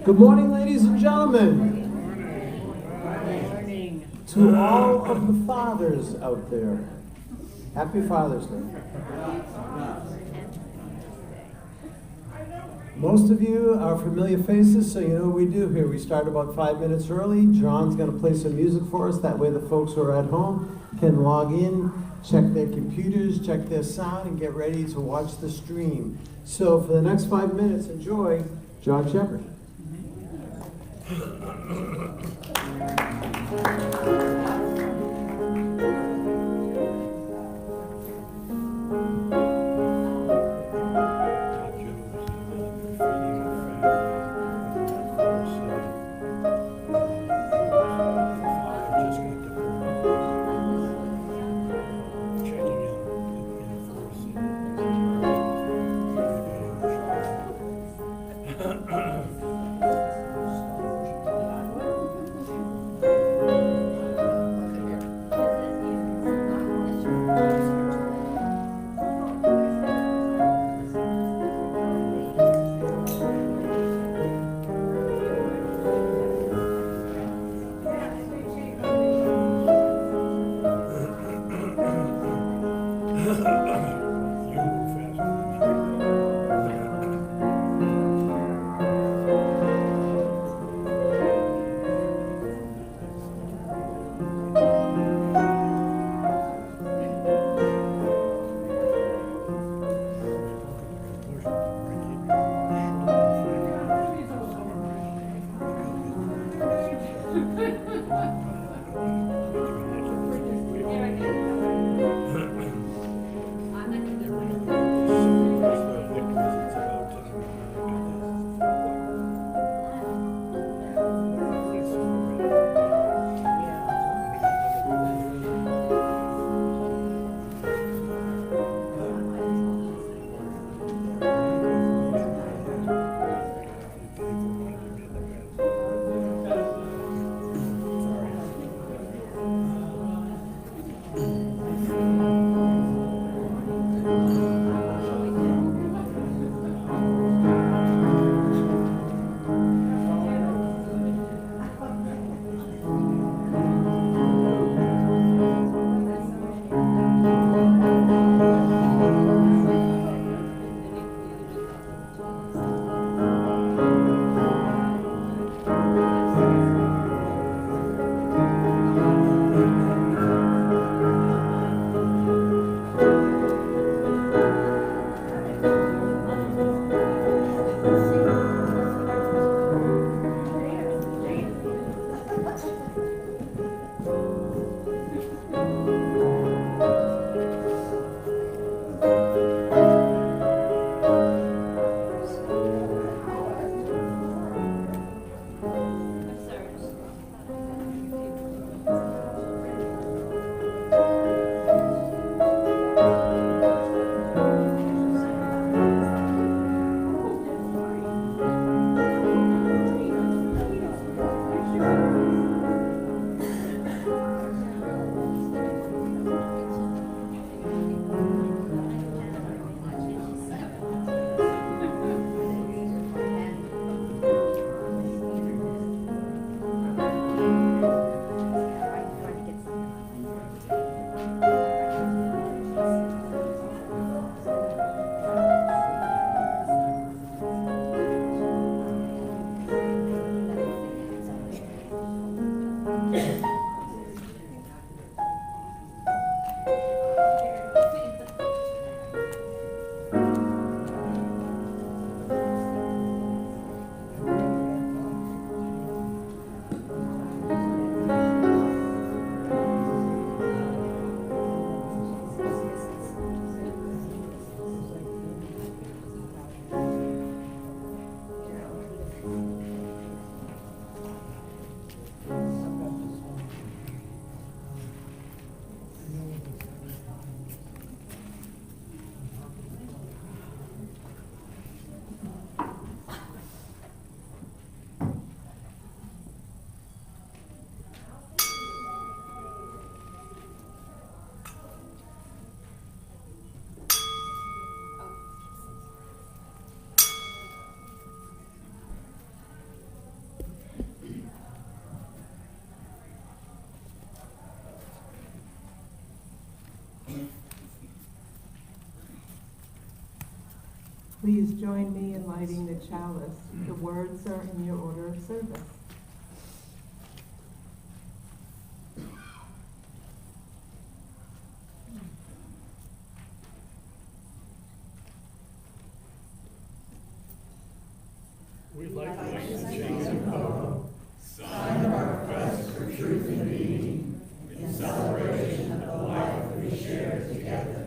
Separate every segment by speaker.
Speaker 1: Good morning, ladies and gentlemen. To all of the fathers out there, happy Father's Day. Most of you are familiar faces, so you know what we do here. We start about 5 minutes early. John's going to play some music for us. That way the folks who are at home can log in, check their computers, check their sound, and get ready to watch the stream. So for the next 5 minutes, enjoy John Shepherd.
Speaker 2: Please join me in lighting the chalice. The words are in your order of service.
Speaker 3: We light the chains of hope, sign of our quest for truth and meaning, in celebration of the life we share together.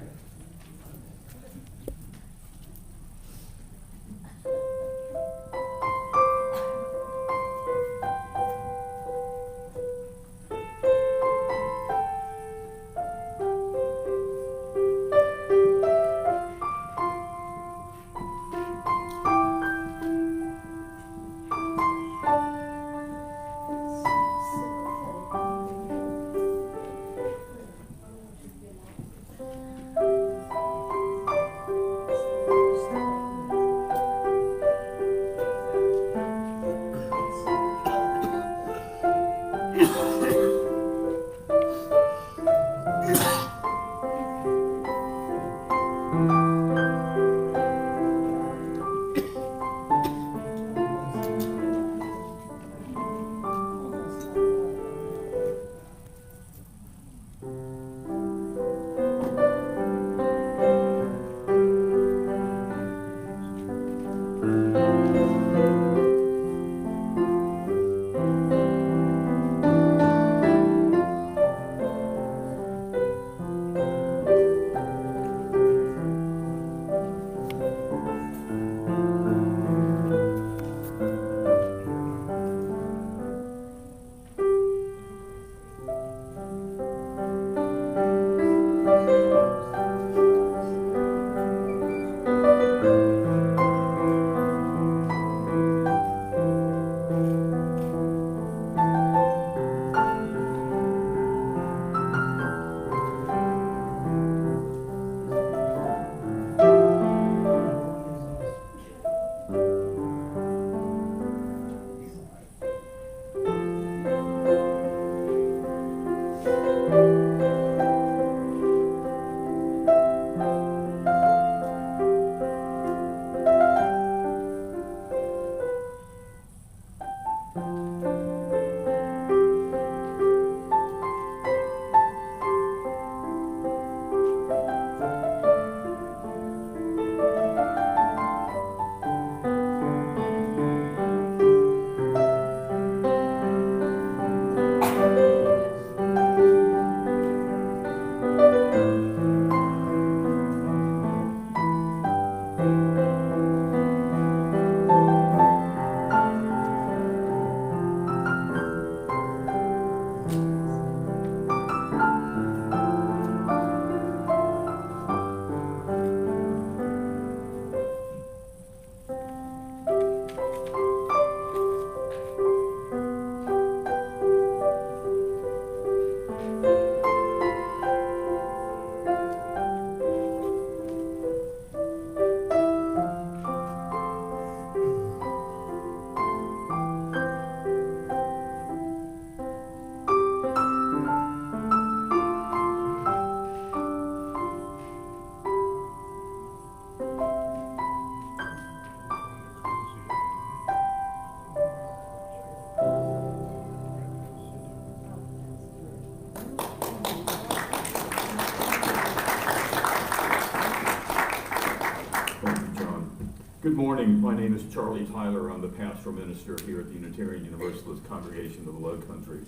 Speaker 4: Good morning. My name is Charlie Tyler. I'm the pastoral minister here at the Unitarian Universalist Congregation of the Low Country.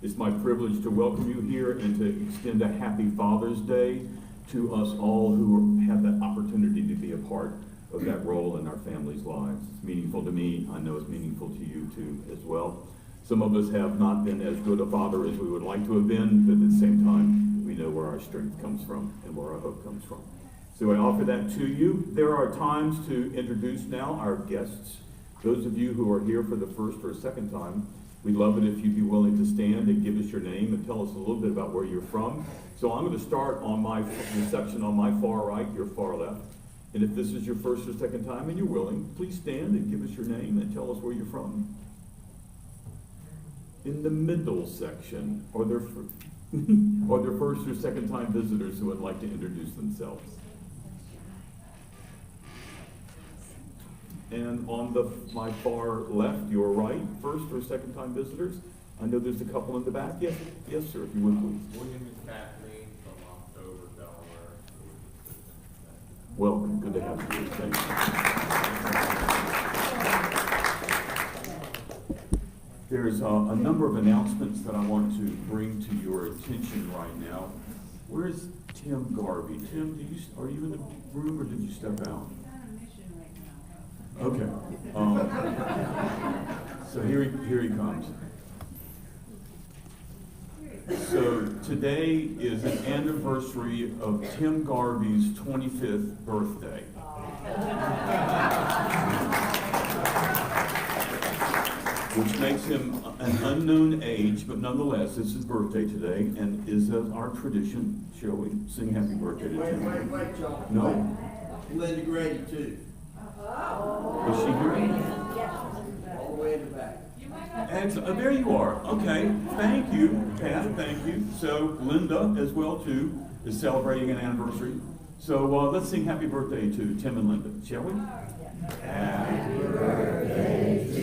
Speaker 4: It's my privilege to welcome you here and to extend a happy Father's Day to us all who have that opportunity to be a part of that role in our families' lives. It's meaningful to me. I know it's meaningful to you too as well. Some of us have not been as good a father as we would like to have been, but at the same time, we know where our strength comes from and where our hope comes from. So I offer that to you. There are times to introduce now our guests. Those of you who are here for the first or second time, we'd love it if you'd be willing to stand and give us your name and tell us a little bit about where you're from. So I'm going to start on the section on my far right, your far left. And if this is your first or second time and you're willing, please stand and give us your name and tell us where you're from. In the middle section, are there first or second time visitors who would like to introduce themselves? And on my far left, your right, first or second time visitors. I know there's a couple in the back. Yes, yes, sir, if you would please.
Speaker 3: William and Kathleen from October, Delaware.
Speaker 4: Welcome, good to have you. Thank you. There's a number of announcements that I want to bring to your attention right now. Where's Tim Garvey? Tim, are you in the room or did you step out? Okay. So here he comes. So today is an anniversary of Tim Garvey's 25th birthday. Which makes him an unknown age, but nonetheless, it's his birthday today, and is our tradition. Shall we sing happy birthday to Tim?
Speaker 5: Wait, John.
Speaker 4: No?
Speaker 5: Linda Grady, too.
Speaker 4: Is she here?
Speaker 5: All the way in the back.
Speaker 4: Excellent. There you are. Okay. Thank you, Pat. Thank you. So Linda, as well, too, is celebrating an anniversary. So let's sing happy birthday to Tim and Linda, shall we? Happy birthday to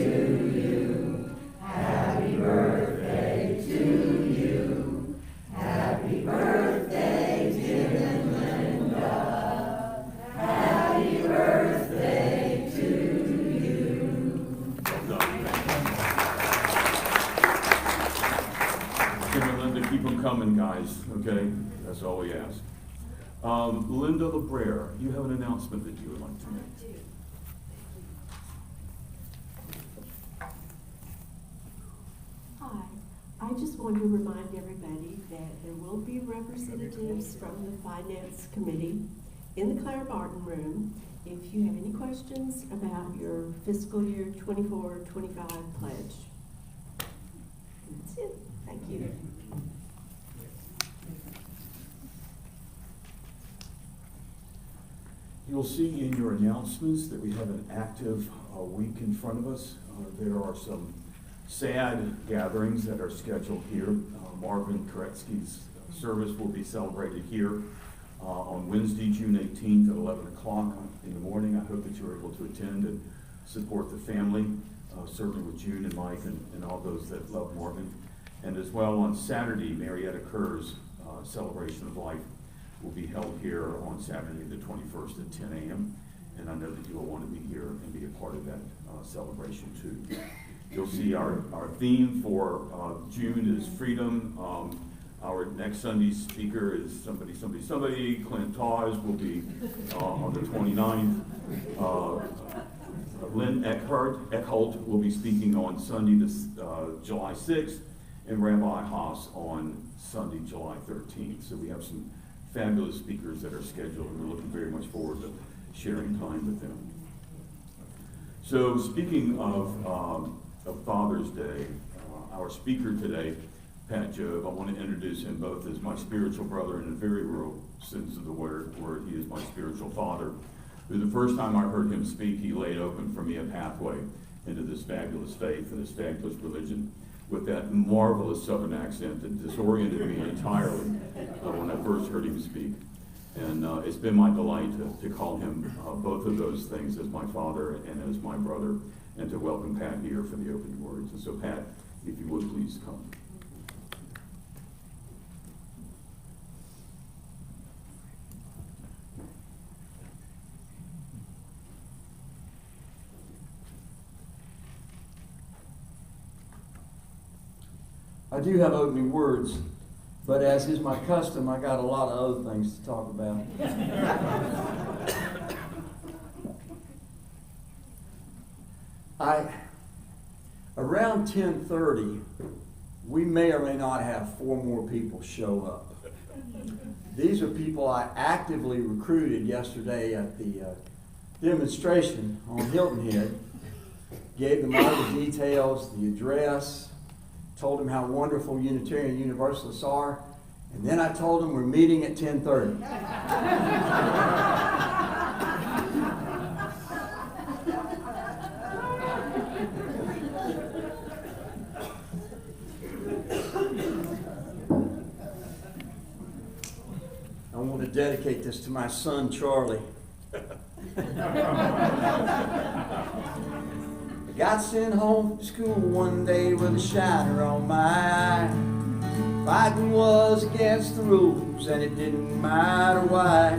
Speaker 4: you. Happy birthday to you. Happy birthday, Tim and Linda. Happy birthday to you. Well done. Tim and Linda, keep them coming, guys. Okay? That's all we ask. Linda LeBrere, you have an announcement that you would like to make.
Speaker 6: Hi, I just want to remind everybody that there will be representatives from the Finance Committee in the Claire Barton room if you have any questions about your fiscal year 24-25 pledge. That's it. Thank you.
Speaker 4: You'll see in your announcements that we have an active week in front of us. There are some sad gatherings that are scheduled here. Marvin Koretsky's service will be celebrated here on Wednesday, June 18th at 11 o'clock in the morning. I hope that you're able to attend and support the family, certainly with June and Mike and all those that love Marvin. And as well on Saturday, Marietta Kerr's Celebration of Life will be held here on Saturday the 21st at 10 a.m. And I know that you will want to be here and be a part of that celebration too. You'll see our theme for June is freedom. Our next Sunday speaker is somebody. Clint Tawes will be on the 29th. Lynn Eckholt will be speaking on Sunday, July 6th, and Rabbi Haas on Sunday, July 13th. So we have some fabulous speakers that are scheduled, and we're looking very much forward to sharing time with them. So speaking of Father's Day, our speaker today, Pat Jobe, I want to introduce him both as my spiritual brother and in a very real sense of the word, he is my spiritual father. Who the first time I heard him speak, he laid open for me a pathway into this fabulous faith and this fabulous religion with that marvelous Southern accent that disoriented me entirely when I first heard him speak. And it's been my delight to call him both of those things as my father and as my brother, and to welcome Pat here for the opening words. And so Pat, if you would please come.
Speaker 5: I do have opening words, but as is my custom, I got a lot of other things to talk about. Around 10:30, we may or may not have 4 more people show up. These are people I actively recruited yesterday at the demonstration on Hilton Head. Gave them all the details, the address, told them how wonderful Unitarian Universalists are, and then I told them we're meeting at 10:30. I want to dedicate this to my son, Charlie. I got sent home from school one day with a shiner on my eye. Fighting was against the rules and it didn't matter why.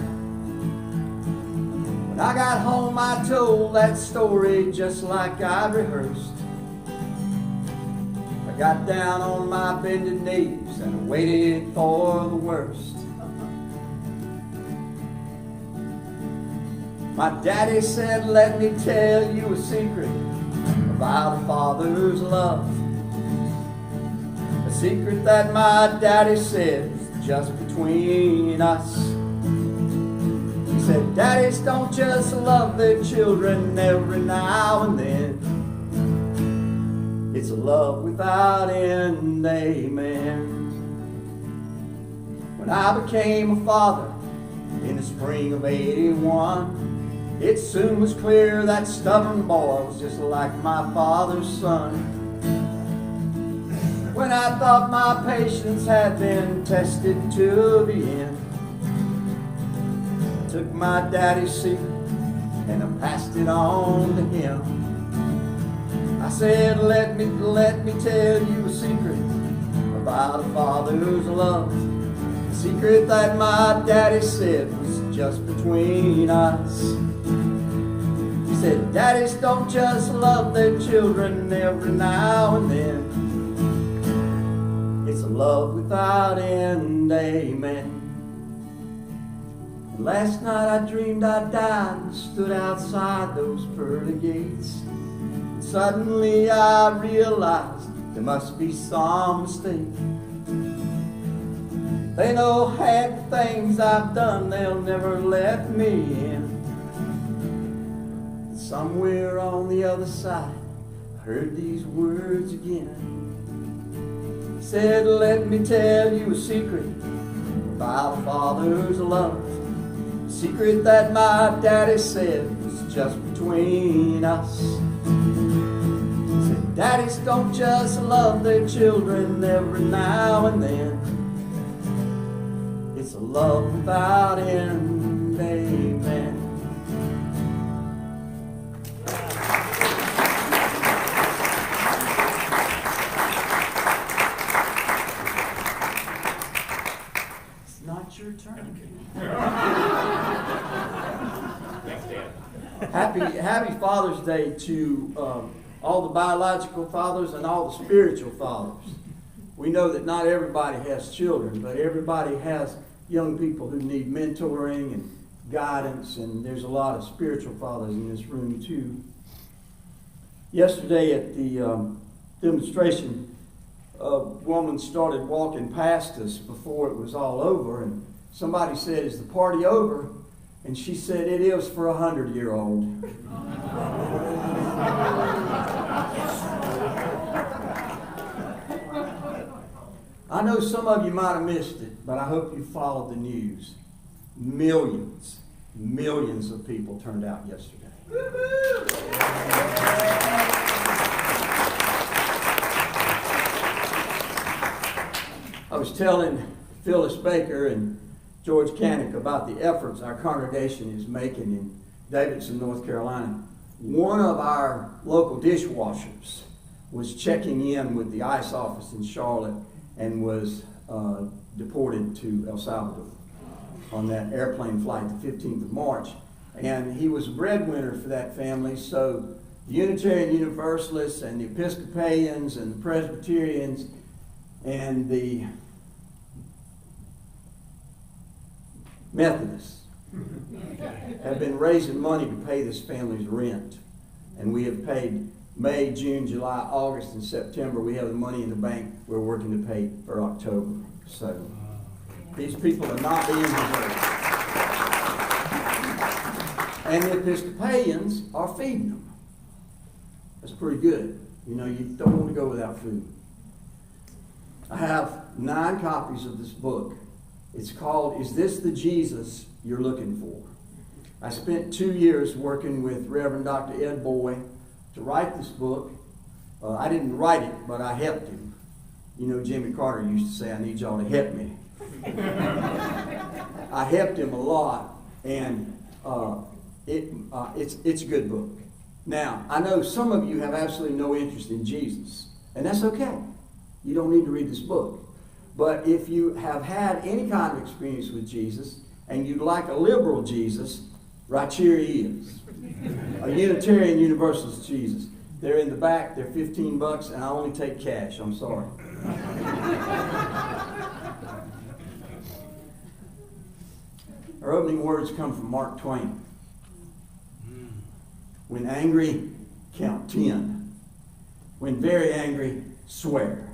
Speaker 5: When I got home I told that story just like I'd rehearsed. I got down on my bended knees and waited for the worst. My daddy said, let me tell you a secret about a father's love. A secret that my daddy said is just between us. He said, daddies don't just love their children every now and then. It's a love without end, amen. When I became a father in the spring of '81, it soon was clear that stubborn boy was just like my father's son. When I thought my patience had been tested to the end, I took my daddy's secret and I passed it on to him. I said, let me tell you a secret about a father's love. A secret that my daddy said was just between us. He said, daddies don't just love their children every now and then. It's a love without end, amen. And last night I dreamed I died and stood outside those pearly gates. And suddenly I realized there must be some mistake. They know half the things I've done, they'll never let me in. Somewhere on the other side, I heard these words again. He said, let me tell you a secret about a father's love. A secret that my daddy said was just between us. He said, daddies don't just love their children every now and then. It's a love without end, amen. Your turn.
Speaker 3: Thanks, Dad.
Speaker 5: Happy Father's Day to all the biological fathers and all the spiritual fathers. We know that not everybody has children, but everybody has young people who need mentoring and guidance, and there's a lot of spiritual fathers in this room too. Yesterday at the demonstration, a woman started walking past us before it was all over, and somebody said, is the party over? And she said, it is for a 100-year-old. I know some of you might have missed it, but I hope you followed the news. Millions of people turned out yesterday. I was telling Phyllis Baker and George Canick about the efforts our congregation is making in Davidson, North Carolina. One of our local dishwashers was checking in with the ICE office in Charlotte and was deported to El Salvador on that airplane flight the 15th of March. And he was a breadwinner for that family, so the Unitarian Universalists and the Episcopalians and the Presbyterians and the Methodists have been raising money to pay this family's rent. And we have paid May, June, July, August, and September. We have the money in the bank we're working to pay for October. So these people are not being deserved. And the Episcopalians are feeding them. That's pretty good. You know, you don't want to go without food. I have 9 copies of this book. It's called, Is This the Jesus You're Looking For? I spent 2 years working with Reverend Dr. Ed Boy to write this book. I didn't write it, but I helped him. You know, Jimmy Carter used to say, I need y'all to help me. I helped him a lot, and It's a good book. Now, I know some of you have absolutely no interest in Jesus, and that's okay. You don't need to read this book. But if you have had any kind of experience with Jesus, and you'd like a liberal Jesus, right here he is. A Unitarian Universalist Jesus. They're in the back, they're $15, and I only take cash. I'm sorry. Our opening words come from Mark Twain. When angry, count 10. When very angry, swear.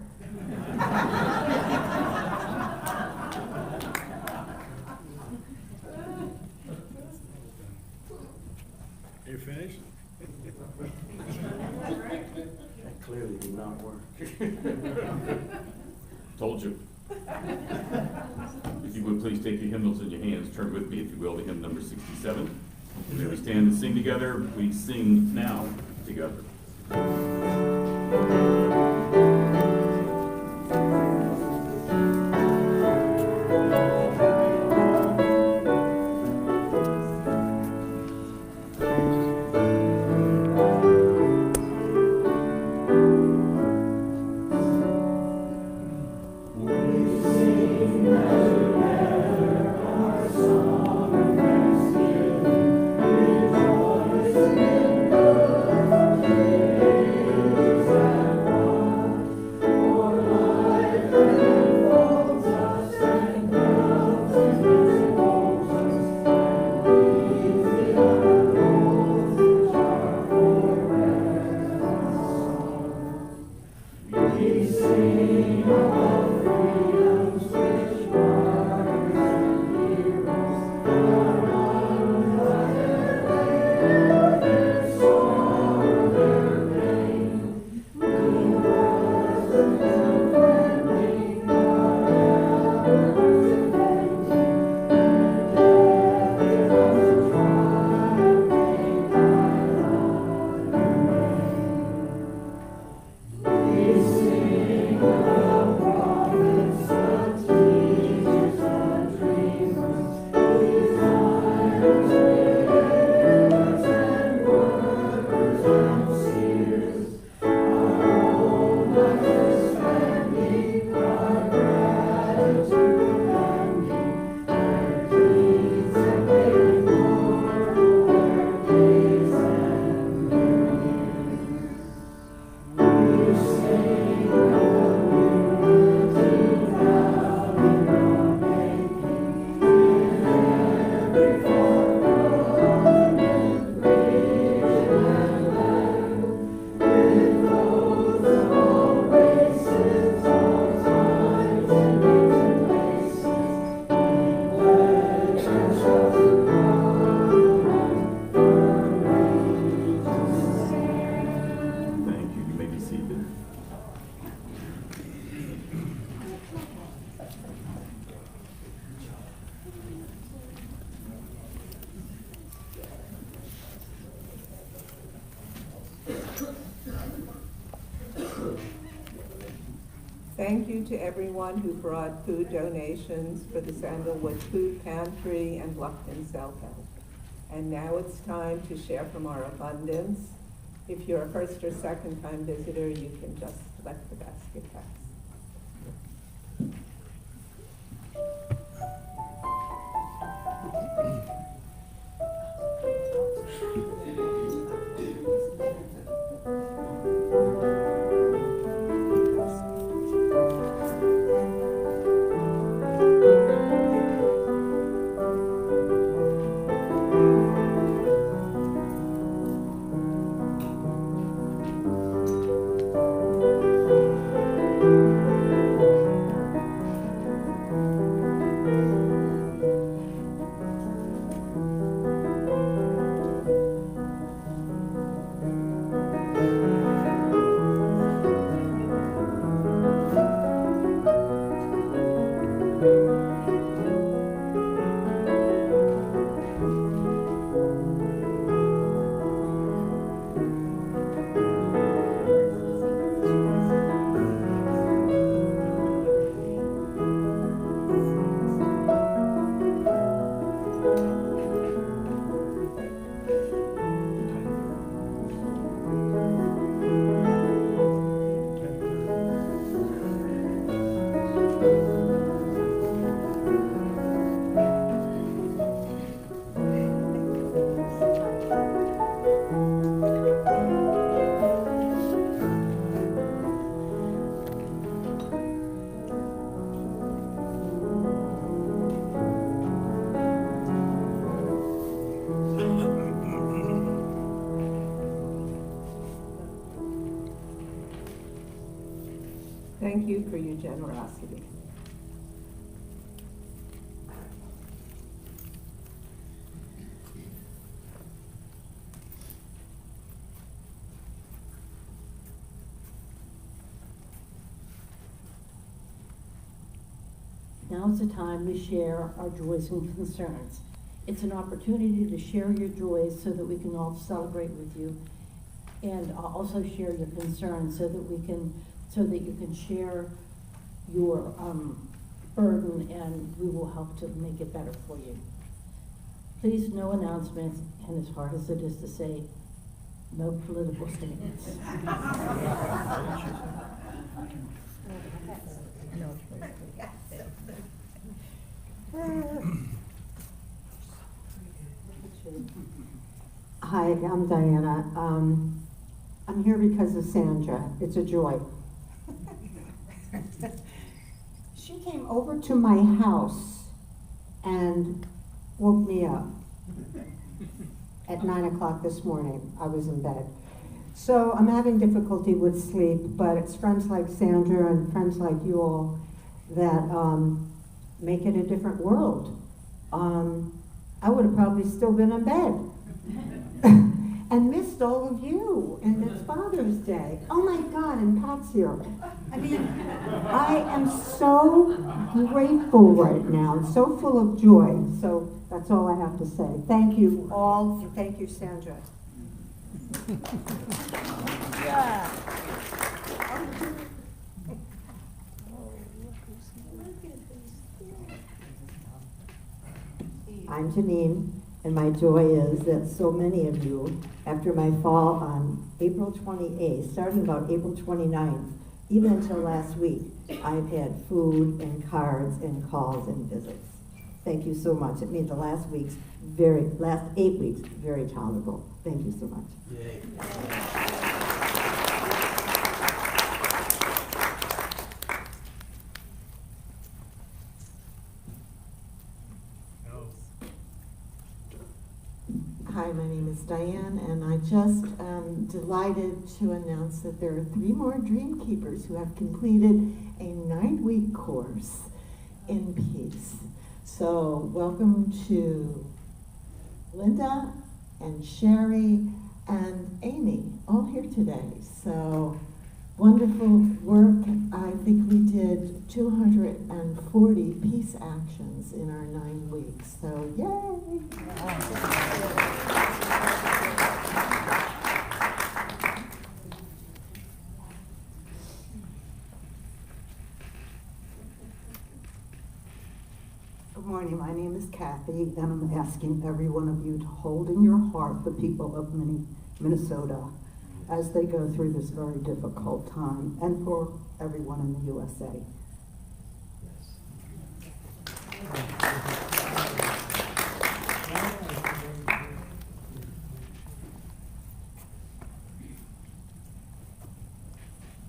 Speaker 3: You finished?
Speaker 5: That clearly did not work.
Speaker 4: Told you. If you would please take your hymnals in your hands, turn with me, if you will, to hymn number 67. As we stand and sing together, we sing now together.
Speaker 2: Thank you to everyone who brought food donations for the Sandalwood Food Pantry and Bluffton Self-Help. And now it's time to share from our abundance. If you're a first or second time visitor, you can just let the basket pass. Thank you for your generosity.
Speaker 7: Now's the time to share our joys and concerns. It's an opportunity to share your joys so that we can all celebrate with you, and also share your concerns so that you can share your burden, and we will help to make it better for you. Please, no announcements, and as hard as it is to say, no political statements.
Speaker 8: Hi, I'm Diana. I'm here because of Sandra. It's a joy. She came over to my house and woke me up at 9 o'clock this morning. I was in bed. So I'm having difficulty with sleep, but it's friends like Sandra and friends like you all that make it a different world. I would have probably still been in bed and missed all of you, and it's Father's Day. Oh my God, and Pat's here. I mean, I am so grateful right now and so full of joy. So that's all I have to say. Thank you all, and thank you, Sandra.
Speaker 7: Yeah.
Speaker 8: I'm Janine, and my joy is that so many of you, after my fall on April 28th, starting about April 29th, even until last week, I've had food and cards and calls and visits. Thank you so much. It made the last 8 weeks very tolerable. Thank you so much.
Speaker 5: Yay.
Speaker 9: Hi, my name is Diane, and I just am delighted to announce that there are 3 more Dreamkeepers who have completed a 9-week course in peace. So welcome to Linda and Sherry and Amy, all here today. So wonderful work. I think we did 240 peace actions in our 9 weeks. So yay!
Speaker 10: Good morning, my name is Kathy, and I'm asking every one of you to hold in your heart the people of Minnesota as they go through this very difficult time, and for everyone in the USA.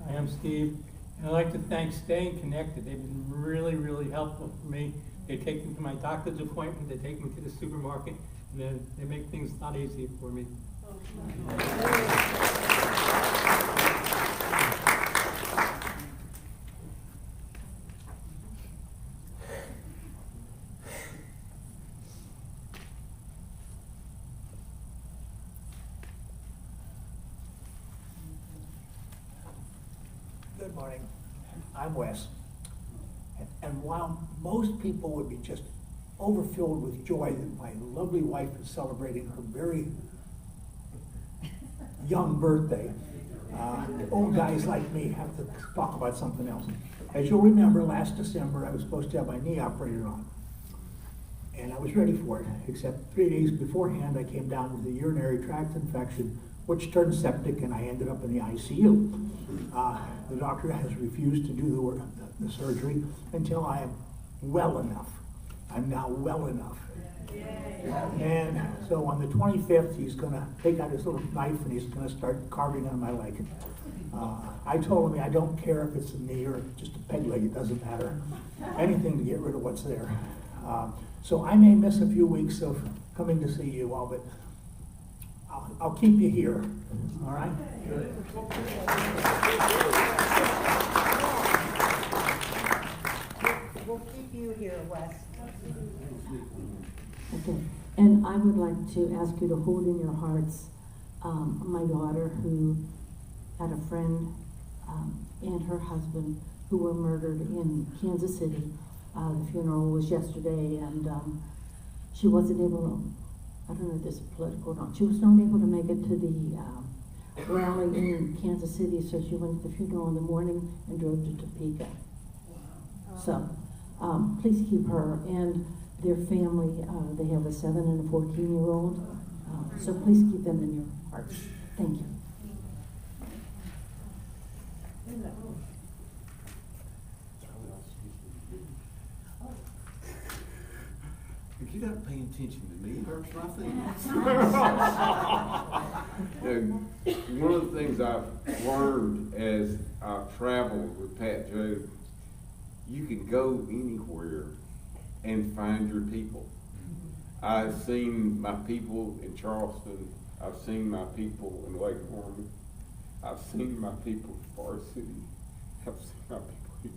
Speaker 11: Hi, I'm Steve, and I'd like to thank Staying Connected. They've been really, really helpful for me. They take me to my doctor's appointment, they take me to the supermarket, and then they make things a lot easier for me.
Speaker 12: Good morning. I'm Wes. And while most people would be just overfilled with joy that my lovely wife is celebrating her very young birthday, old guys like me have to talk about something else. As you'll remember, last December I was supposed to have my knee operated on. And I was ready for it, except 3 days beforehand I came down with a urinary tract infection, which turned septic, and I ended up in the ICU. The doctor has refused to do the surgery until I am well enough. I'm now well enough. And so on the 25th, he's going to take out his little knife and he's going to start carving on my leg. I told him I don't care if it's a knee or just a peg leg, it doesn't matter. Anything to get rid of what's there. So I may miss a few weeks of coming to see you all, but I'll keep you here, all right? Good.
Speaker 8: we'll keep you here, Wes.
Speaker 7: Okay, and I would like to ask you to hold in your hearts my daughter who had a friend and her husband who were murdered in Kansas City. The funeral was yesterday, and she wasn't able to, I don't know if this is political or not, she was not able to make it to the rally in Kansas City, so she went to the funeral in the morning and drove to Topeka. So, please keep her and their family. They have a 7 and a 14-year-old. So please keep them in your hearts. Thank you.
Speaker 13: You're not paying attention to me, hurts my feelings. One of the things I've learned as I've traveled with Pat Jobe, you can go anywhere and find your people. I've seen my people in Charleston. I've seen my people in Lake Norman. I've seen my people in Forest City. I've seen my people here.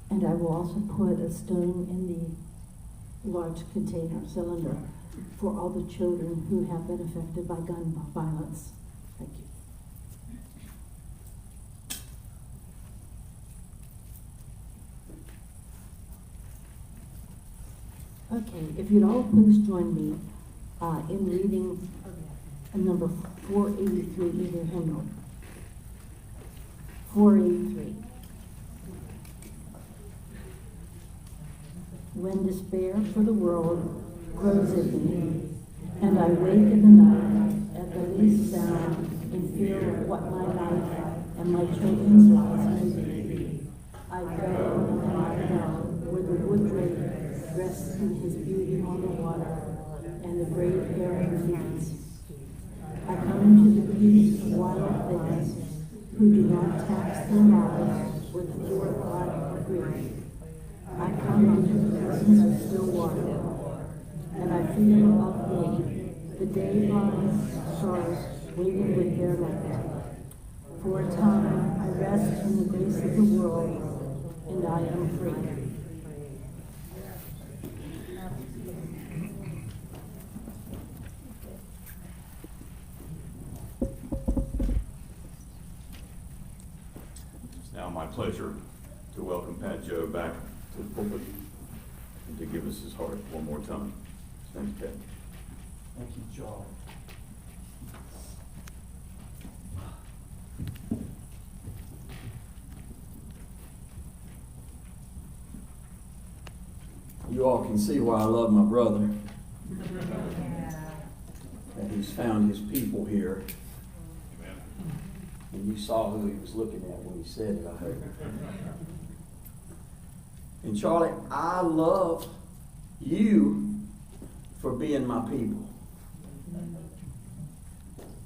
Speaker 7: And I will also put a stone in the large container cylinder for all the children who have been affected by gun violence. Thank you. Okay, if you'd all please join me in reading number 483 in your hymnal. 483. When despair for the world grows in me, and I wake in the night at the least sound in fear of what my life and my children's lives may be, I go and I know where the wood drake rests in his beauty on the water, and the brave heron feeds. I come into the peace of wild things who do not tax their lives with fear, pride, or grief. I come into the presence of still water, and I feel of me the day-long stars waiting with their light. For a time I rest in the grace of the world, and I am free.
Speaker 4: It's now my pleasure to welcome Pat Jobe back to the pulpit and to give us his heart one more time. Thanks, Pat.
Speaker 5: Thank you, Charlie. You all can see why I love my brother. That he's found his people here. And you saw who he was looking at when he said it, I hope. And Charlie, I love you for being my people.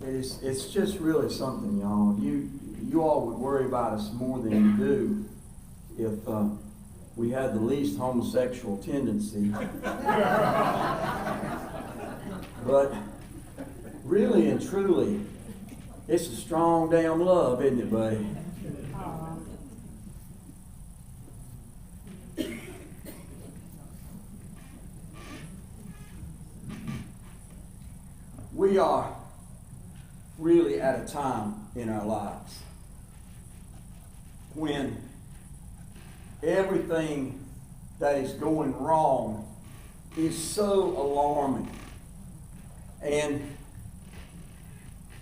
Speaker 5: It's just really something, y'all. You all would worry about us more than you do if we had the least homosexual tendency. But really and truly, it's a strong damn love, isn't it, buddy? We are really at a time in our lives when everything that is going wrong is so alarming. And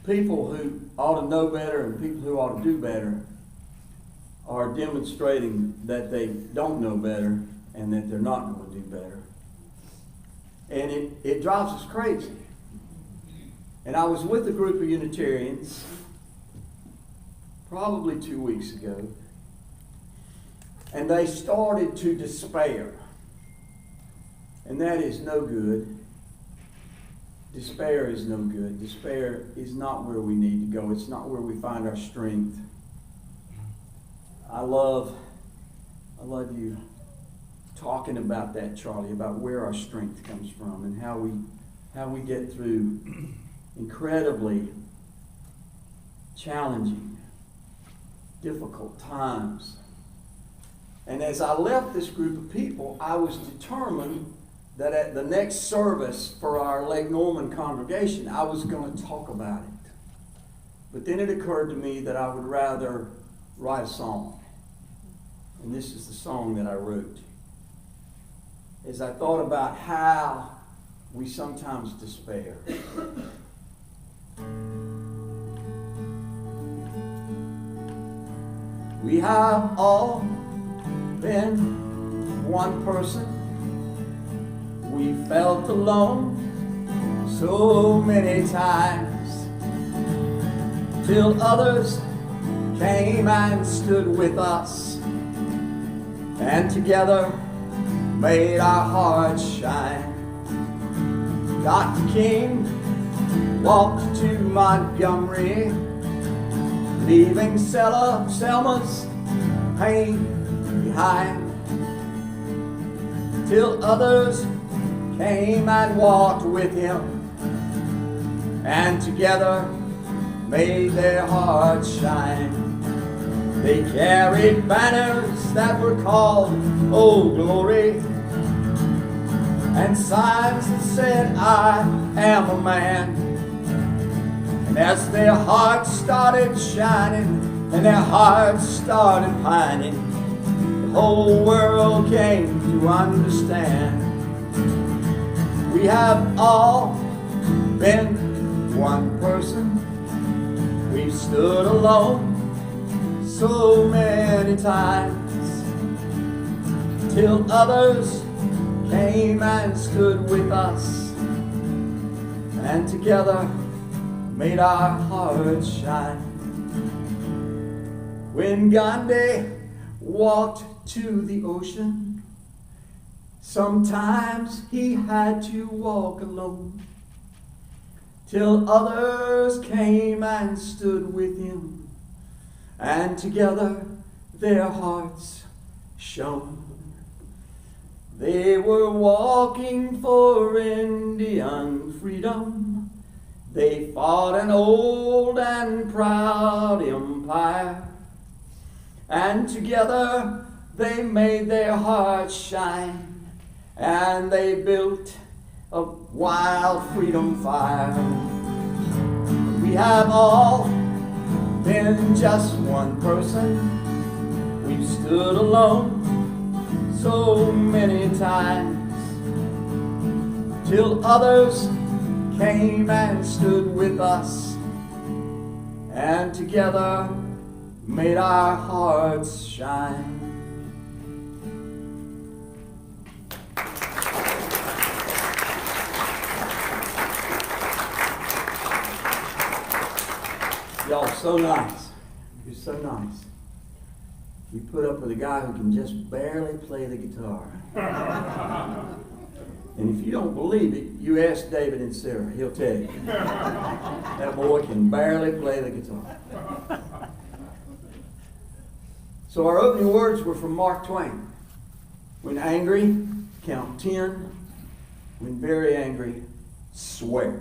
Speaker 5: people who ought to know better and people who ought to do better are demonstrating that they don't know better and that they're not going to do better. And it drives us crazy. And I was with a group of Unitarians probably 2 weeks ago, and they started to despair. And that is no good. Despair is no good. Despair is not where we need to go. It's not where we find our strength. I love you talking about that, Charlie, about where our strength comes from and how we get through incredibly challenging, difficult times. And as I left this group of people, I was determined that at the next service for our Lake Norman congregation, I was going to talk about it. But then it occurred to me that I would rather write a song. And this is the song that I wrote. As I thought about how we sometimes despair. We have all been one person. We felt alone so many times, till others came and stood with us, and together made our hearts shine. Dr. King walked to Montgomery, leaving Selma's pain behind, till others came and walked with him, and together made their hearts shine. They carried banners that were called Old Glory, and signs that said, I am a man. And as their hearts started shining and their hearts started pining, the whole world came to understand. We have all been one person. We've stood alone so many times, till others came and stood with us, and together made our hearts shine. When Gandhi walked to the ocean, sometimes he had to walk alone, till others came and stood with him, and together their hearts shone. They were walking for Indian freedom. They fought an old and proud empire, and together they made their hearts shine, and they built a wild freedom fire. We have all been just one person. We've stood alone so many times, till others came and stood with us, and together made our hearts shine. Y'all so nice. You're so nice. You put up with a guy who can just barely play the guitar. And if you don't believe it, you ask David and Sarah. He'll tell you. That boy can barely play the guitar. So our opening words were from Mark Twain. When angry, count 10. When very angry, swear.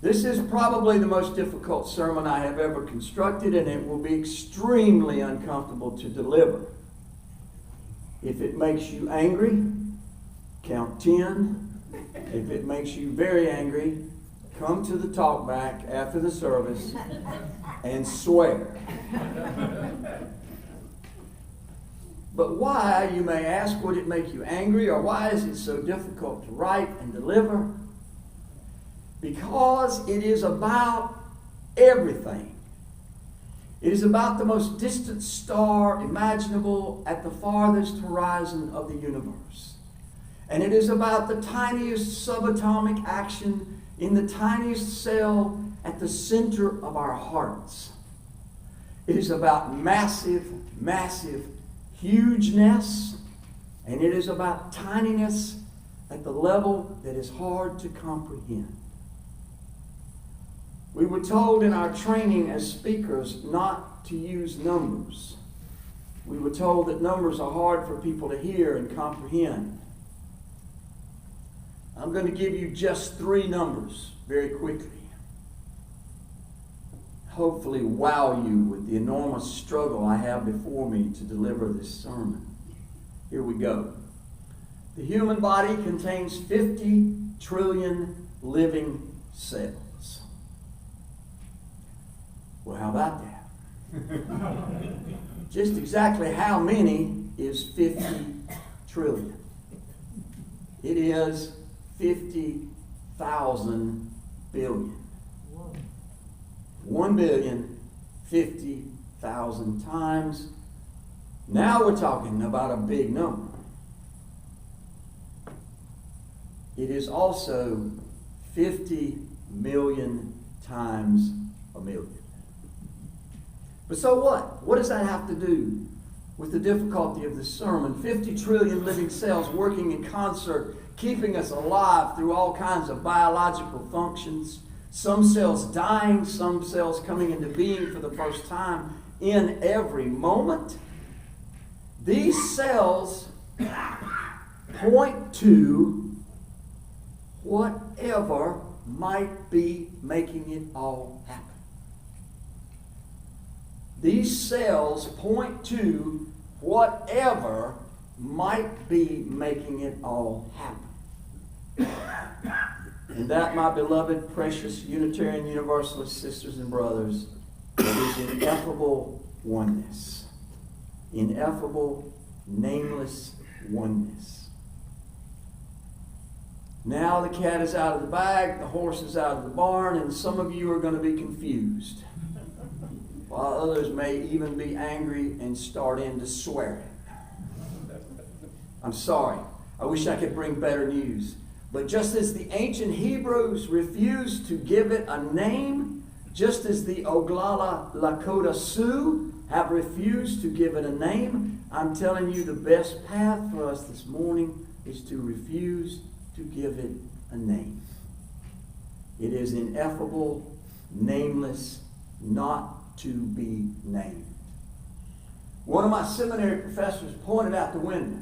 Speaker 5: This is probably the most difficult sermon I have ever constructed, and it will be extremely uncomfortable to deliver. If it makes you angry, count 10. If it makes you very angry, come to the talk back after the service and swear. But why, you may ask, would it make you angry, or why is it so difficult to write and deliver? Because it is about everything. It is about the most distant star imaginable at the farthest horizon of the universe. And it is about the tiniest subatomic action in the tiniest cell at the center of our hearts. It is about massive, massive hugeness, and it is about tininess at the level that is hard to comprehend. We were told in our training as speakers not to use numbers. We were told that numbers are hard for people to hear and comprehend. I'm going to give you just 3 numbers very quickly. Hopefully wow you with the enormous struggle I have before me to deliver this sermon. Here we go. The human body contains 50 trillion living cells. Well, how about that? Just exactly how many is 50 trillion? It is 50,000 billion. 1,050,000 times. Now we're talking about a big number. It is also 50 million times a million. But so what? What does that have to do with the difficulty of this sermon? 50 trillion living cells working in concert, keeping us alive through all kinds of biological functions. Some cells dying, some cells coming into being for the first time in every moment. These cells point to whatever might be making it all happen. These cells point to whatever might be making it all happen. And that, my beloved, precious Unitarian Universalist sisters and brothers, is ineffable oneness. Ineffable, nameless oneness. Now the cat is out of the bag, the horse is out of the barn, and some of you are going to be confused, while others may even be angry and start into swearing. I'm sorry. I wish I could bring better news. But just as the ancient Hebrews refused to give it a name, just as the Oglala Lakota Sioux have refused to give it a name, I'm telling you the best path for us this morning is to refuse to give it a name. It is ineffable, nameless, not to be named. One of my seminary professors pointed out the window,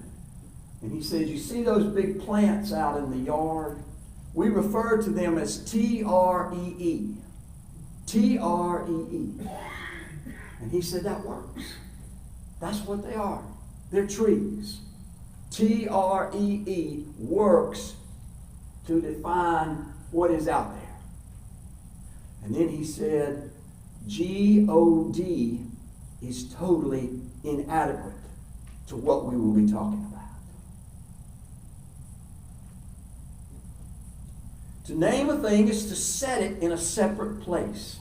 Speaker 5: and he said, you see those big plants out in the yard? We refer to them as T-R-E-E. T-R-E-E. And he said, that works. That's what they are. They're trees. T-R-E-E works to define what is out there. And then he said, G-O-D is totally inadequate to what we will be talking about. To name a thing is to set it in a separate place.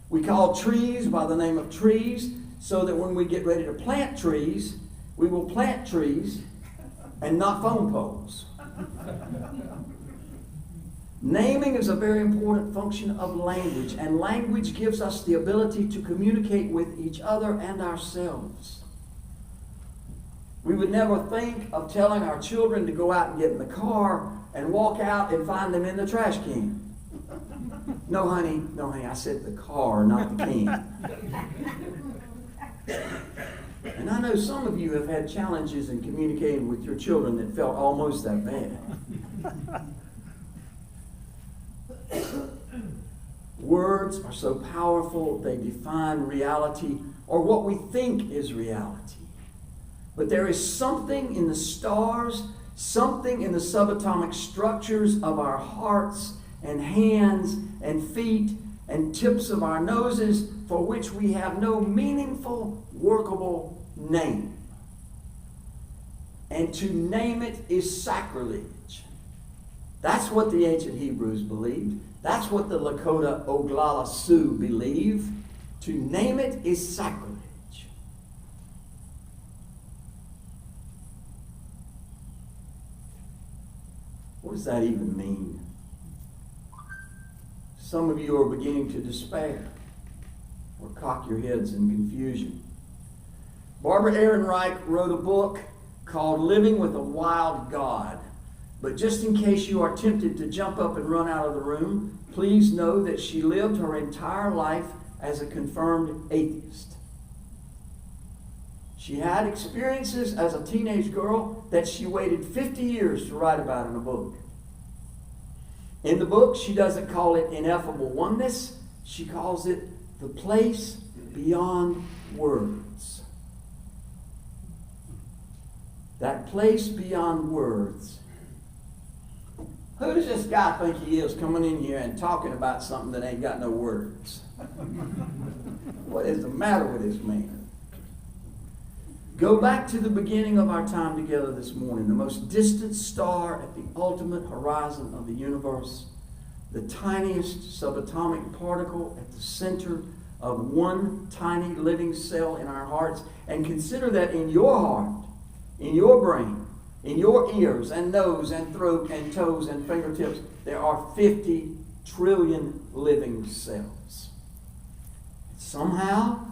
Speaker 5: We call trees by the name of trees so that when we get ready to plant trees, we will plant trees and not phone poles. Naming is a very important function of language, and language gives us the ability to communicate with each other and ourselves. We would never think of telling our children to go out and get in the car and walk out and find them in the trash can. No, honey, I said the car, not the can. And I know some of you have had challenges in communicating with your children that felt almost that bad. Words are so powerful, they define reality, or what we think is reality. But there is something in the stars, something in the subatomic structures of our hearts and hands and feet and tips of our noses for which we have no meaningful, workable name. And to name it is sacrilege. That's what the ancient Hebrews believed. That's what the Lakota Oglala Sioux believe. To name it is sacrilege. What does that even mean? Some of you are beginning to despair or cock your heads in confusion. Barbara Ehrenreich wrote a book called Living with a Wild God. But just in case you are tempted to jump up and run out of the room, please know that she lived her entire life as a confirmed atheist. She had experiences as a teenage girl that she waited 50 years to write about in a book. In the book, she doesn't call it ineffable oneness. She calls it the place beyond words. That place beyond words. Who does this guy think he is coming in here and talking about something that ain't got no words? What is the matter with this man? Go back to the beginning of our time together this morning, the most distant star at the ultimate horizon of the universe, the tiniest subatomic particle at the center of one tiny living cell in our hearts, and consider that in your heart, in your brain, in your ears and nose and throat and toes and fingertips, there are 50 trillion living cells. Somehow,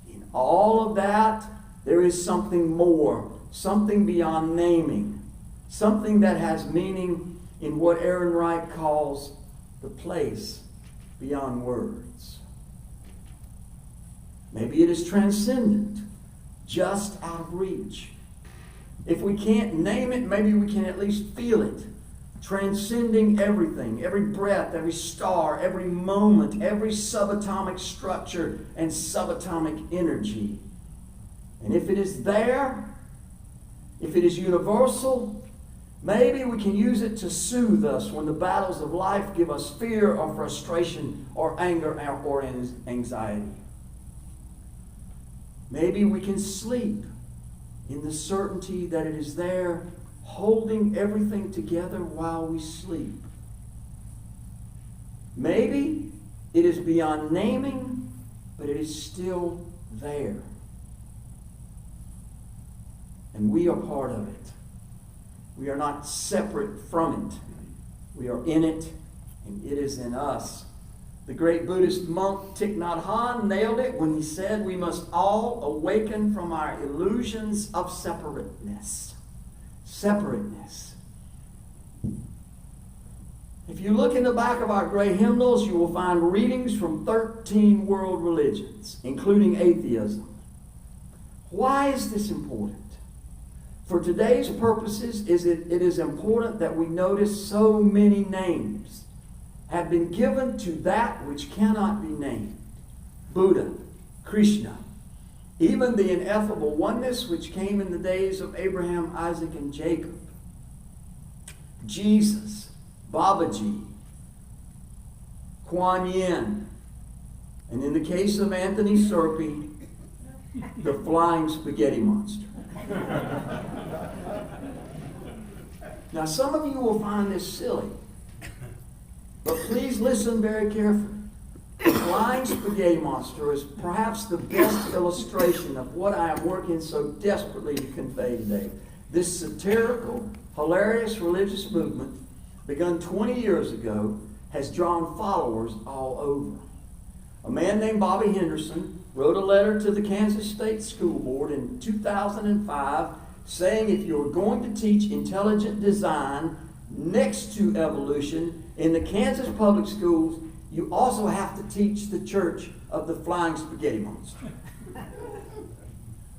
Speaker 5: in all of that, there is something more, something beyond naming, something that has meaning in what Aaron Wright calls the place beyond words. Maybe it is transcendent, just out of reach. If we can't name it, maybe we can at least feel it, transcending everything, every breath, every star, every moment, every subatomic structure and subatomic energy. And if it is there, if it is universal, maybe we can use it to soothe us when the battles of life give us fear or frustration or anger or anxiety. Maybe we can sleep in the certainty that it is there, holding everything together while we sleep. Maybe it is beyond naming, but it is still there. And we are part of it. We are not separate from it. We are in it, and it is in us. The great Buddhist monk Thich Nhat Hanh nailed it when he said we must all awaken from our illusions of separateness. Separateness. If you look in the back of our gray hymnals, you will find readings from 13 world religions, including atheism. Why is this important? For today's purposes, it is important that we notice so many names have been given to that which cannot be named. Buddha, Krishna, even the ineffable oneness which came in the days of Abraham, Isaac, and Jacob. Jesus, Babaji, Kuan Yin, and in the case of Anthony Serpy, the flying spaghetti monster. Now, some of you will find this silly, but please listen very carefully. The flying spaghetti monster is perhaps the best illustration of what I am working so desperately to convey today. This satirical, hilarious religious movement, begun 20 years ago, has drawn followers all over. A man named Bobby Henderson wrote a letter to the Kansas State School Board in 2005 saying if you're going to teach intelligent design next to evolution in the Kansas public schools, you also have to teach the Church of the Flying Spaghetti Monster.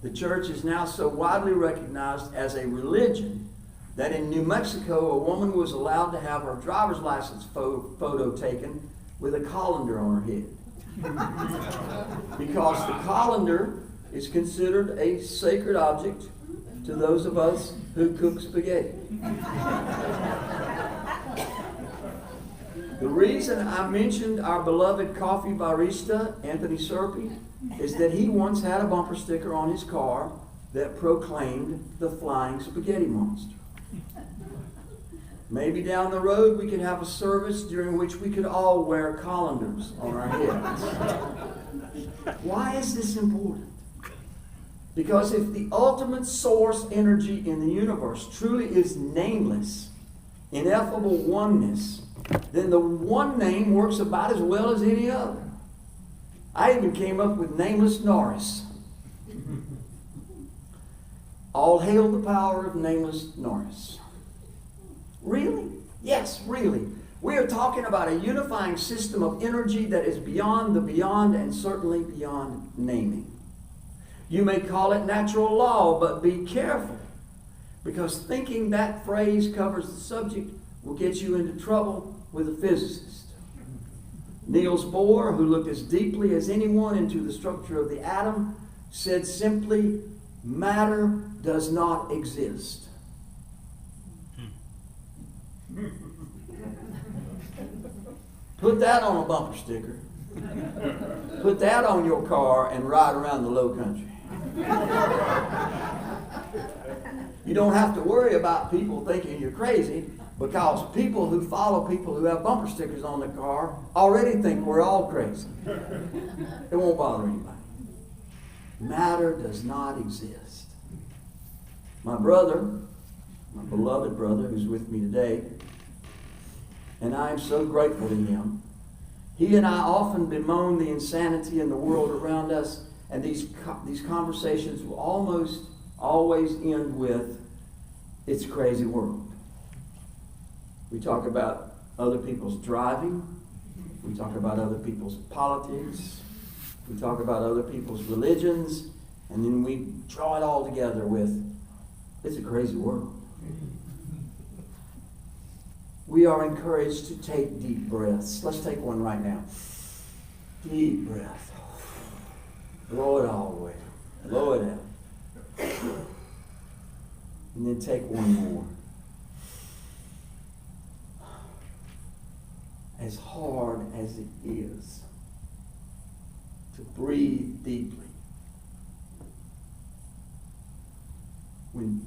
Speaker 5: The church is now so widely recognized as a religion that in New Mexico, a woman was allowed to have her driver's license photo taken with a colander on her head. Because the colander is considered a sacred object to those of us who cook spaghetti. The reason I mentioned our beloved coffee barista, Anthony Serpy, is that he once had a bumper sticker on his car that proclaimed the flying spaghetti monster. Maybe down the road we could have a service during which we could all wear colanders on our heads. Why is this important? Because if the ultimate source energy in the universe truly is nameless, ineffable oneness, then the one name works about as well as any other. I even came up with Nameless Norris. All hail the power of Nameless Norris. Really? Yes, really. We are talking about a unifying system of energy that is beyond the beyond and certainly beyond naming. You may call it natural law, but be careful, because thinking that phrase covers the subject will get you into trouble with a physicist. Niels Bohr, who looked as deeply as anyone into the structure of the atom, said simply, matter does not exist. Put that on a bumper sticker. Put that on your car and ride around the low country. You don't have to worry about people thinking you're crazy, because people who follow people who have bumper stickers on the car already think we're all crazy. It won't bother anybody. Matter does not exist. My brother, my beloved brother who's with me today, and I am so grateful to him. He and I often bemoan the insanity in the world around us, and these conversations will almost always end with, it's a crazy world. We talk about other people's driving. We talk about other people's politics. We talk about other people's religions. And then we draw it all together with, it's a crazy world. We are encouraged to take deep breaths. Let's take one right now. Deep breath. Blow it all away. Blow it out. And then take one more. As hard as it is to breathe deeply, when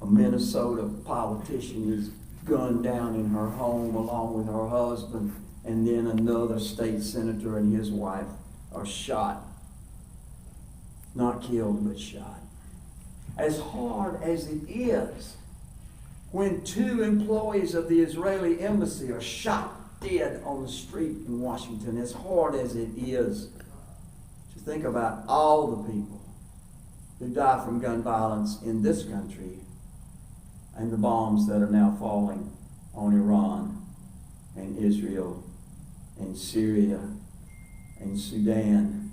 Speaker 5: a Minnesota politician is gunned down in her home along with her husband, and then another state senator and his wife are shot. Not killed, but shot. As hard as it is when 2 employees of the Israeli embassy are shot dead on the street in Washington, as hard as it is to think about all the people who die from gun violence in this country, and the bombs that are now falling on Iran and Israel and Syria and Sudan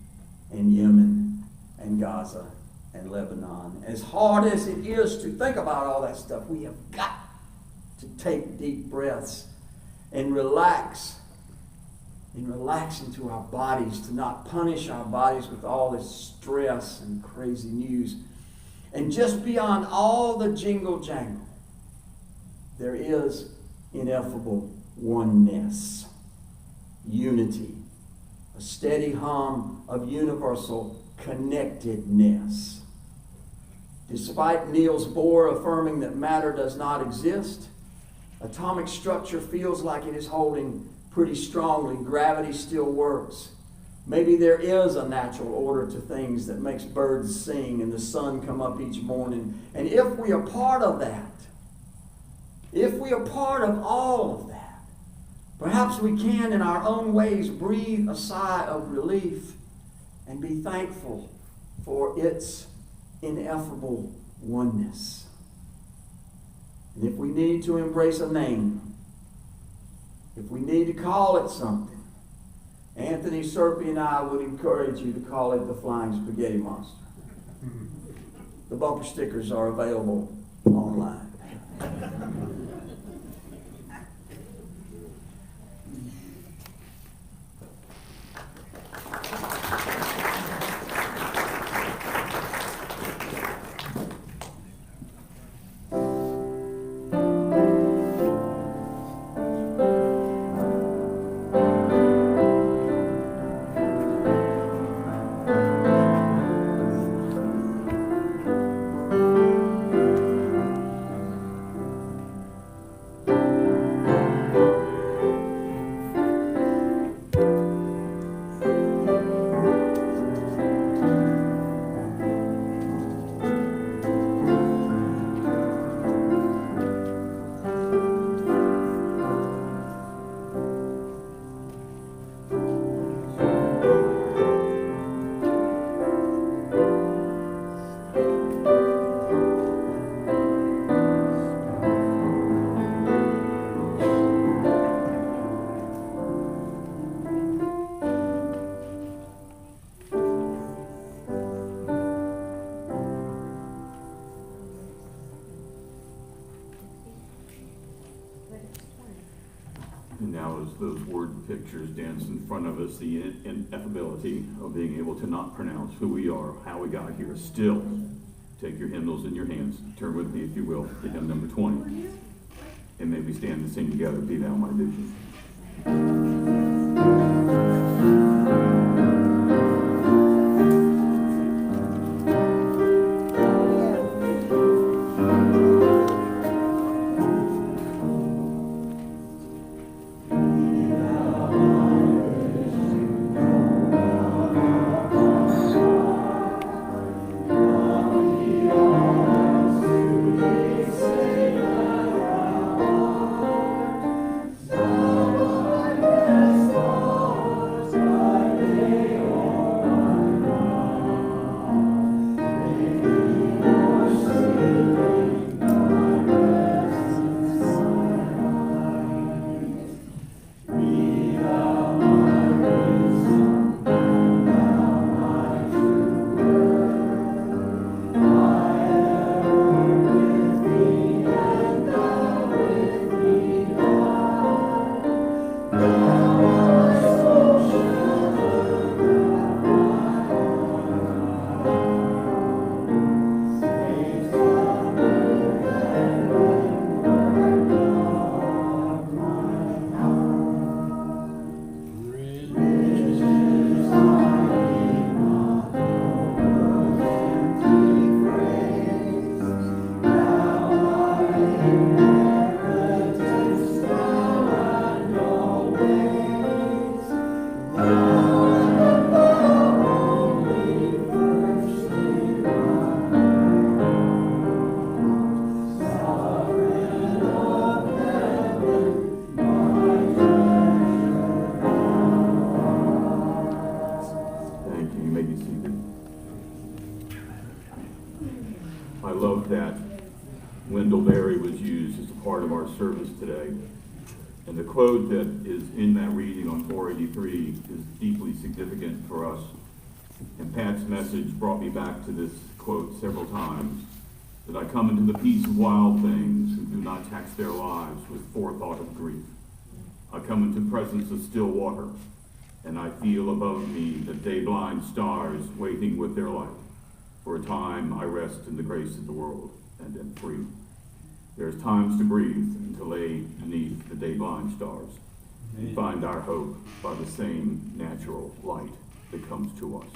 Speaker 5: and Yemen and Gaza and Lebanon. As hard as it is to think about all that stuff, we have got to take deep breaths and relax into our bodies, to not punish our bodies with all this stress and crazy news. And just beyond all the jingle jangle, there is ineffable oneness, unity, a steady hum of universal connectedness. Despite Niels Bohr affirming that matter does not exist, atomic structure feels like it is holding pretty strongly. Gravity still works. Maybe there is a natural order to things that makes birds sing and the sun come up each morning. And if we are part of that, if we are part of all of that, perhaps we can in our own ways breathe a sigh of relief and be thankful for its ineffable oneness. And if we need to embrace a name, if we need to call it something, Anthony Serpy and I would encourage you to call it the Flying Spaghetti Monster. The bumper stickers are available online.
Speaker 4: And now as those word pictures dance in front of us, the ineffability of being able to not pronounce who we are, how we got here, still take your hymnals in your hands. Turn with me, if you will, to hymn number 20. And may we stand and sing together, Be Thou My Vision. Service today. And the quote that is in that reading on 483 is deeply significant for us. And Pat's message brought me back to this quote several times, that I come into the peace of wild things who do not tax their lives with forethought of grief. I come into the presence of still water, and I feel above me the day-blind stars waiting with their light. For a time I rest in the grace of the world and am free. There's times to breathe and to lay beneath the day-blind stars and find our hope by the same natural light that comes to us.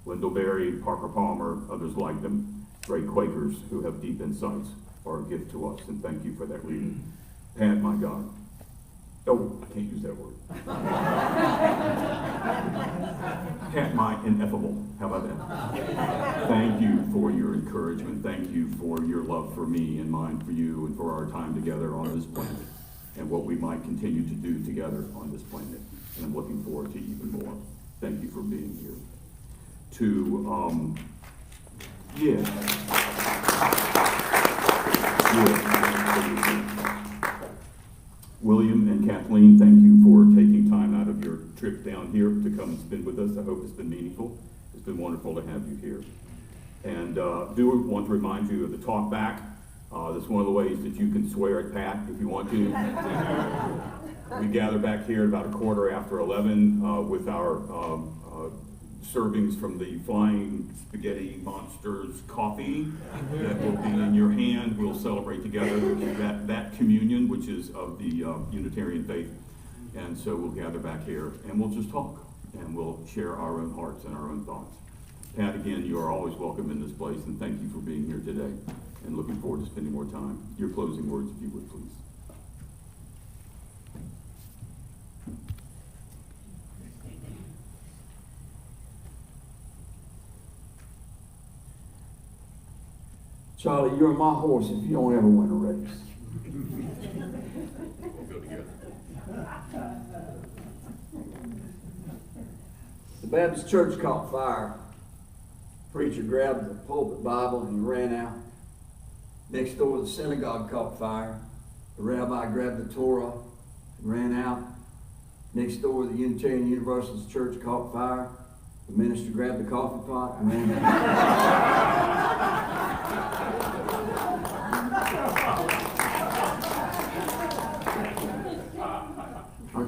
Speaker 4: Wendell Berry, Parker Palmer, others like them, great Quakers who have deep insights, are a gift to us, and thank you for that reading. Pat, my God. Oh, I can't use that word. Pat, my ineffable. How about that? Thank you for your encouragement. Thank you for your love for me and mine for you and for our time together on this planet and what we might continue to do together on this planet. And I'm looking forward to even more. Thank you for being here. William and Kathleen, thank you for taking time out of your trip down here to come and spend with us. I hope it's been meaningful. It's been wonderful to have you here. And do want to remind you of the talk back. That's one of the ways that you can swear at Pat if you want to. We gather back here at about 11:15 with our servings from the Flying Spaghetti Monsters coffee that will be in your hand. We'll celebrate together that communion, which is of the Unitarian faith. And so we'll gather back here and we'll just talk and we'll share our own hearts and our own thoughts. Pat, again, you are always welcome in this place, and thank you for being here today and looking forward to spending more time. Your closing words, if you would, please.
Speaker 5: Charlie, you're my horse if you don't ever win a race.
Speaker 4: We'll go together.
Speaker 5: The Baptist church caught fire. Preacher grabbed the pulpit Bible and he ran out. Next door, the synagogue caught fire. The rabbi grabbed the Torah and ran out. Next door, the Unitarian Universalist church caught fire. The minister grabbed the coffee pot and ran out.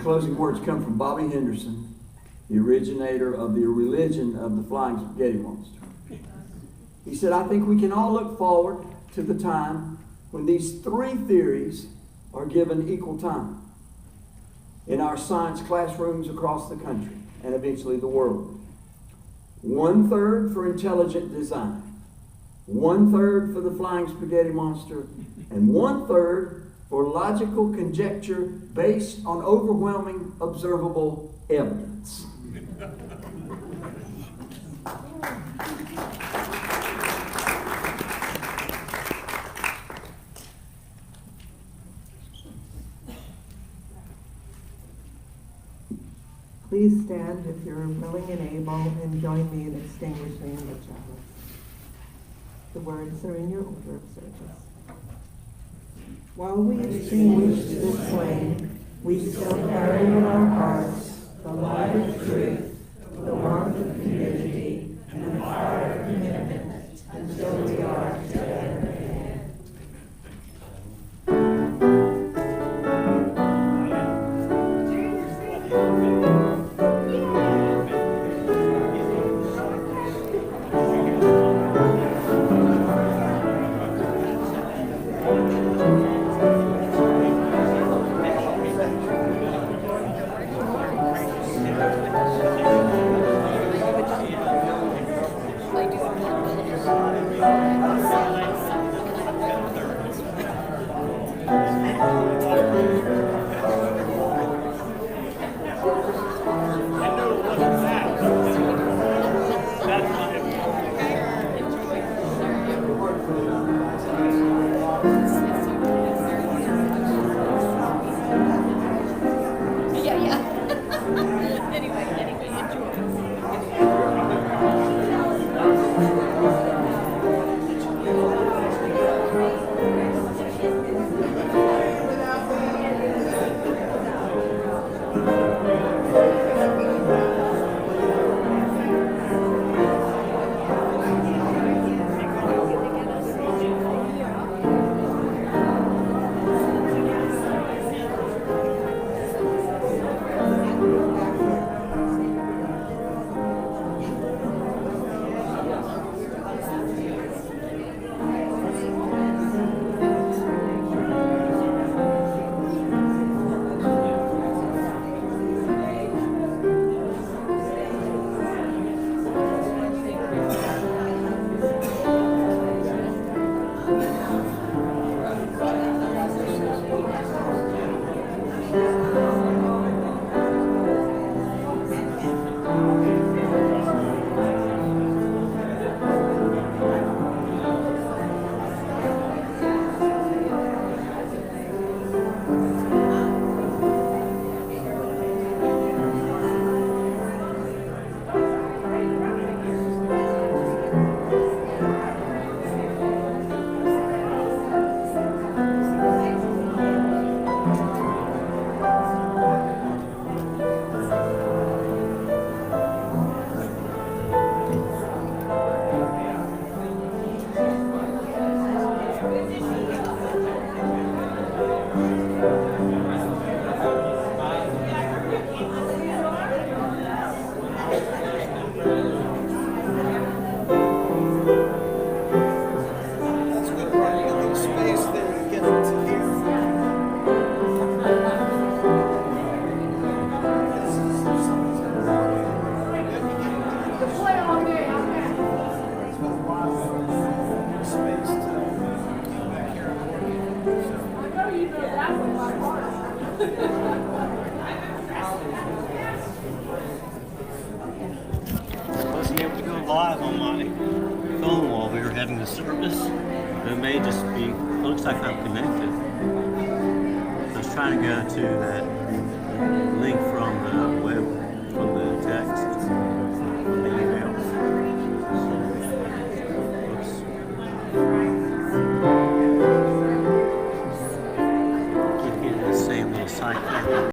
Speaker 5: closing words come from Bobby Henderson, the originator of the religion of the Flying Spaghetti Monster. He said, I think we can all look forward to the time when these three theories are given equal time in our science classrooms across the country and eventually the world. 1/3 for intelligent design, 1/3 for the Flying Spaghetti Monster, and 1/3 for logical conjecture based on overwhelming observable evidence.
Speaker 2: Please stand if you're willing and able, and join me in extinguishing the chalice. The words are in your order of service. While we extinguish this flame, we still carry in our hearts the light of truth, the warmth of community, and the fire of commitment until we are together again.
Speaker 14: Wasn't able to go live on my phone while we were having the service. It may just be, looks like I'm connected. I was trying to go to that link from the web, from the text, from the email. Oops. Keep getting the same little site there.